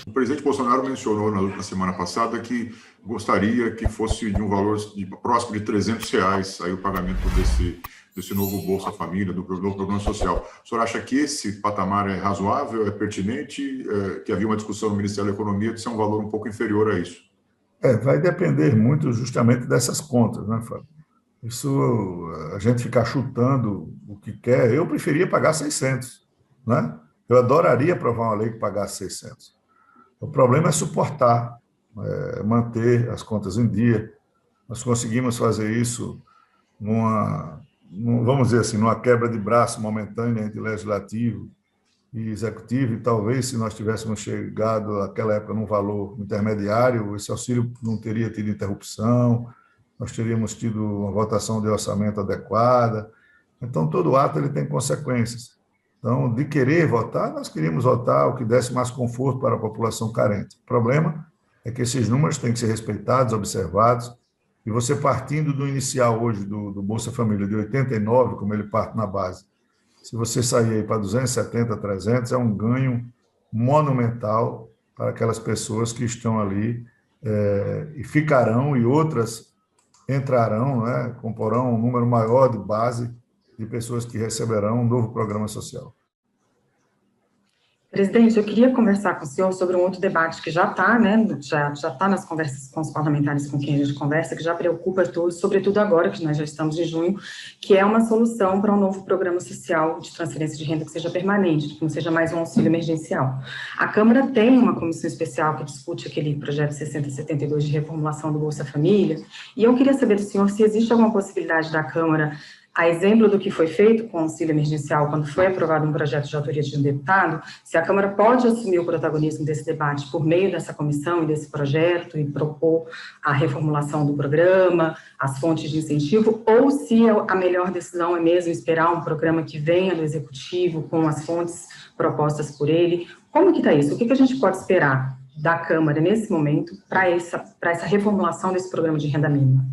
O presidente Bolsonaro mencionou na semana passada que gostaria que fosse de um valor próximo de R$ 300 aí o pagamento desse novo Bolsa Família, do novo programa social. O senhor acha que esse patamar é razoável, é pertinente, que havia uma discussão no Ministério da Economia de ser um valor um pouco inferior a isso? Vai depender muito justamente dessas contas, né, Fábio? Isso, a gente ficar chutando o que quer, eu preferia pagar 600, né? Eu adoraria aprovar uma lei que pagasse 600. O problema é suportar, manter as contas em dia. Nós conseguimos fazer isso vamos dizer assim, numa quebra de braço momentânea entre legislativo e executivo, e talvez se nós tivéssemos chegado naquela época num valor intermediário, esse auxílio não teria tido interrupção, nós teríamos tido uma votação de orçamento adequada. Então, todo ato ele tem consequências. Então, de querer votar, nós queríamos votar o que desse mais conforto para a população carente. O problema é que esses números têm que ser respeitados, observados, e você partindo do inicial hoje do Bolsa Família de 89, como ele parte na base, se você sair aí para 270, 300, é um ganho monumental para aquelas pessoas que estão ali e ficarão, e outras entrarão, né, comporão um número maior de base de pessoas que receberão um novo programa social. Presidente, eu queria conversar com o senhor sobre um outro debate que já está, né, já está nas conversas com os parlamentares com quem a gente conversa, que já preocupa todos, sobretudo agora que nós já estamos em junho, que é uma solução para um novo programa social de transferência de renda que seja permanente, que não seja mais um auxílio emergencial. A Câmara tem uma comissão especial que discute aquele projeto 6072 de reformulação do Bolsa Família, e eu queria saber do senhor se existe alguma possibilidade da Câmara, a exemplo do que foi feito com o auxílio emergencial, quando foi aprovado um projeto de autoria de um deputado, se a Câmara pode assumir o protagonismo desse debate por meio dessa comissão e desse projeto e propor a reformulação do programa, as fontes de incentivo, ou se a melhor decisão é mesmo esperar um programa que venha do Executivo com as fontes propostas por ele. Como que está isso? O que a gente pode esperar da Câmara nesse momento para essa reformulação desse programa de renda mínima?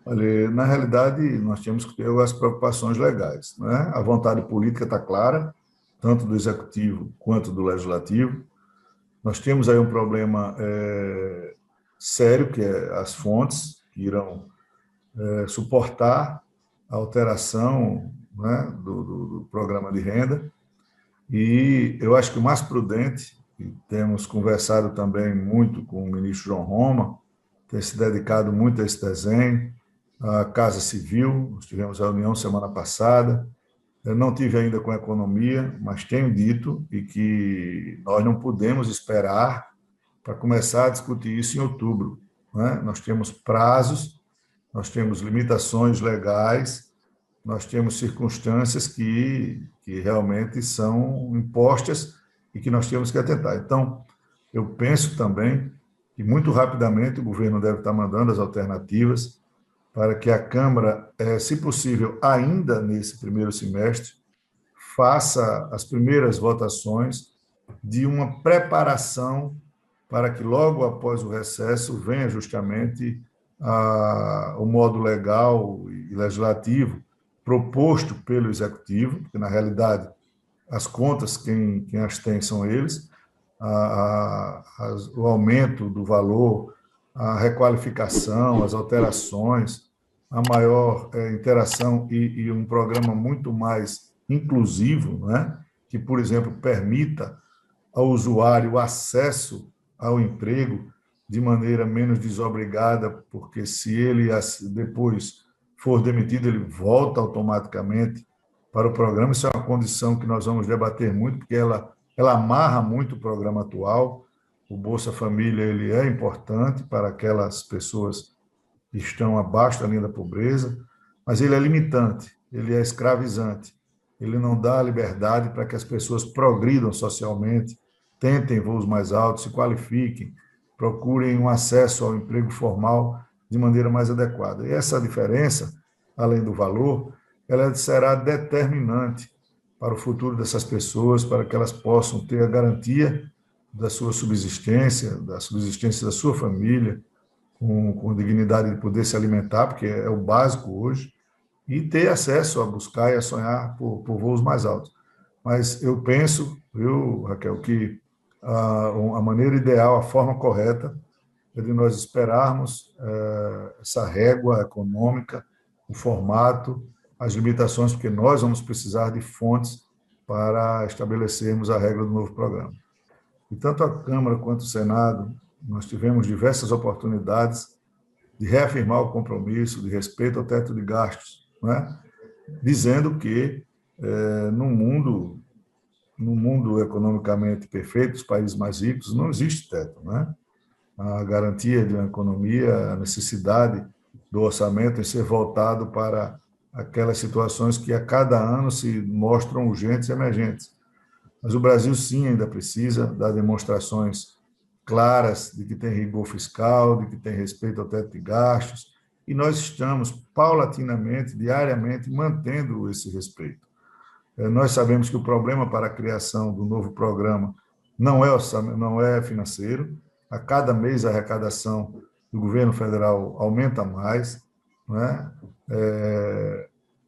Olha, na realidade, nós temos que ter as preocupações legais, né? A vontade política está clara, tanto do Executivo quanto do Legislativo. Nós temos aí um problema sério, que é as fontes, que irão suportar a alteração, né, do programa de renda. E eu acho que o mais prudente, e temos conversado também muito com o ministro João Roma, tem se dedicado muito a esse desenho, a Casa Civil, nós tivemos a reunião semana passada, eu não tive ainda com a economia, mas tenho dito e que nós não podemos esperar para começar a discutir isso em outubro, né? Nós temos prazos, nós temos limitações legais, nós temos circunstâncias que realmente são impostas e que nós temos que atentar. Então, eu penso também que muito rapidamente o governo deve estar mandando as alternativas para que a Câmara, se possível, ainda nesse primeiro semestre, faça as primeiras votações de uma preparação para que logo após o recesso venha justamente o modo legal e legislativo proposto pelo Executivo, porque, na realidade, as contas, quem as tem são eles, o aumento do valor, a requalificação, as alterações, a maior interação e um programa muito mais inclusivo, né? Que, por exemplo, permita ao usuário o acesso ao emprego de maneira menos desobrigada, porque se ele depois for demitido, ele volta automaticamente para o programa. Isso é uma condição que nós vamos debater muito, porque ela amarra muito o programa atual. O Bolsa Família ele é importante para aquelas pessoas que estão abaixo da linha da pobreza, mas ele é limitante, ele é escravizante, ele não dá liberdade para que as pessoas progridam socialmente, tentem voos mais altos, se qualifiquem, procurem um acesso ao emprego formal de maneira mais adequada. E essa diferença, além do valor, ela será determinante para o futuro dessas pessoas, para que elas possam ter a garantia da sua subsistência, da subsistência da sua família, com dignidade de poder se alimentar, porque é o básico hoje, e ter acesso a buscar e a sonhar por voos mais altos. Mas eu penso, viu, Raquel, que a maneira ideal, a forma correta, é de nós esperarmos essa régua econômica, o formato, as limitações, porque nós vamos precisar de fontes para estabelecermos a regra do novo programa. E tanto a Câmara quanto o Senado, nós tivemos diversas oportunidades de reafirmar o compromisso de respeito ao teto de gastos, né? Dizendo que no mundo economicamente perfeito, os países mais ricos, não existe teto, né? A garantia de uma economia, a necessidade do orçamento em ser voltado para aquelas situações que a cada ano se mostram urgentes e emergentes. Mas o Brasil, sim, ainda precisa dar demonstrações claras de que tem rigor fiscal, de que tem respeito ao teto de gastos, e nós estamos, paulatinamente, diariamente, mantendo esse respeito. Nós sabemos que o problema para a criação do novo programa não é financeiro. A cada mês a arrecadação do governo federal aumenta mais, né?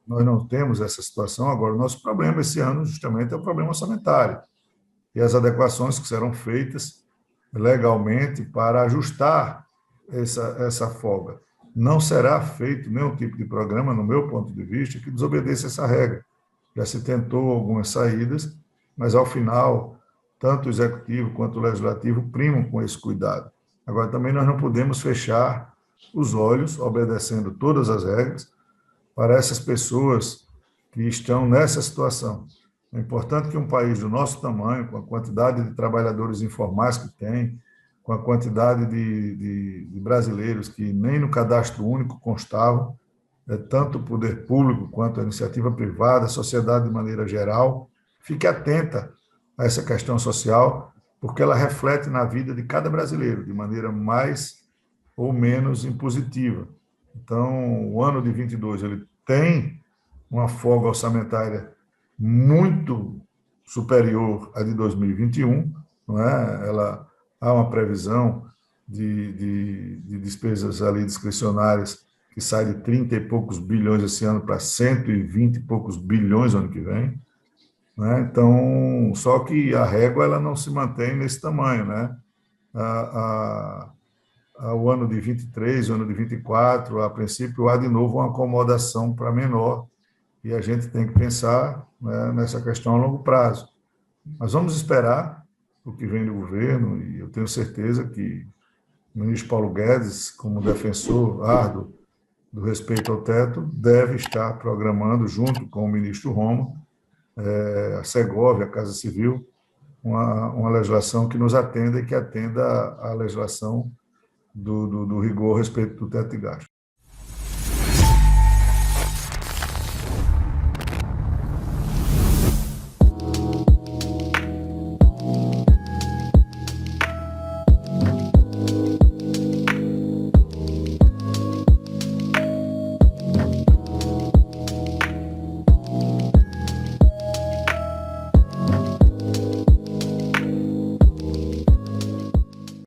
Nós não temos essa situação. Agora, o nosso problema esse ano, justamente, é o problema orçamentário e as adequações que serão feitas legalmente para ajustar essa folga. Não será feito nenhum tipo de programa, no meu ponto de vista, que desobedeça essa regra. Já se tentou algumas saídas, mas, ao final, tanto o Executivo quanto o Legislativo primam com esse cuidado. Agora, também nós não podemos fechar os olhos, obedecendo todas as regras, para essas pessoas que estão nessa situação. É importante que um país do nosso tamanho, com a quantidade de trabalhadores informais que tem, com a quantidade de brasileiros que nem no cadastro único constavam, tanto o poder público quanto a iniciativa privada, a sociedade de maneira geral, fique atenta a essa questão social, porque ela reflete na vida de cada brasileiro, de maneira mais ou menos impositiva. Então, o ano de 22 ele tem uma folga orçamentária muito superior à de 2021, não é? Há uma previsão de despesas ali discricionárias que sai de 30 e poucos bilhões esse ano para 120 e poucos bilhões ano que vem, né? Então, só que a régua ela não se mantém nesse tamanho, né? O ano de 23, o ano de 24, a princípio, há de novo uma acomodação para menor, e a gente tem que pensar, né, nessa questão a longo prazo. Mas vamos esperar o que vem do governo, e eu tenho certeza que o ministro Paulo Guedes, como defensor árduo do respeito ao teto, deve estar programando, junto com o ministro Romo, a Segovia, a Casa Civil, uma legislação que nos atenda e que atenda à legislação do rigor a respeito do teto de gastos.